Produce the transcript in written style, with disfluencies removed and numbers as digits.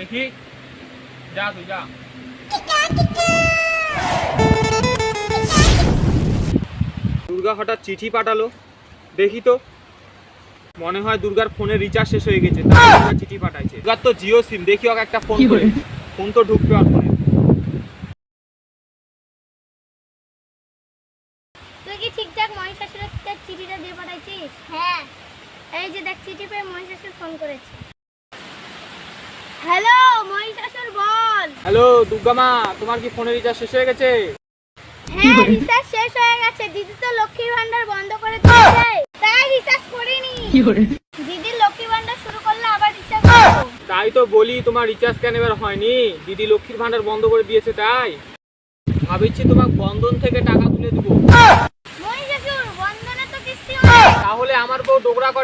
দেখি, যা তুই যা। দুর্গা হঠাৎ চিঠি পাঠালো, দেখি তো। মনে হয় দুর্গার ফোনের রিচার্জ শেষ হয়ে গেছে, তাই দুর্গা চিঠি পাঠাইছে। দুর্গার তো জিও সিম, দেখি ওকে একটা ফোন করে। ফোন তো ঢুকবে আর ফোনে। তুই কি ঠিকঠাক মহিষাসুরকে চিঠিটা দিয়ে পাঠাইছিস? হ্যাঁ, এই যে দেখ চিঠি পেয়ে মহিষাসুর ফোন করেছে। হ্যালো মহিষাসুর বল। হ্যালো দুর্গা মা, তোমার কি ফোনের রিচার্জ শেষ হয়ে গেছে? হ্যাঁ রিচার্জ শেষ হয়ে গেছে, দিদি তো লক্ষ্মীর ভান্ডার বন্ধ করে দিয়েছে, তাই রিচার্জ করিনি। দিদি লক্ষ্মীর ভান্ডার শুরু করলে আবার রিচার্জ করব। তাই তো বলি, তোমার রিচার্জ কেন এবার হয়নি? দিদি লক্ষ্মীর ভান্ডার বন্ধ করে দিয়েছে, তাই ভাবছি তোমাকে বন্ধন থেকে টাকা তুলে দেবো। মহিষাসুর বন্ধনে তো কিস্তি হয়। তাহলে আমার বউ ডোগরা করে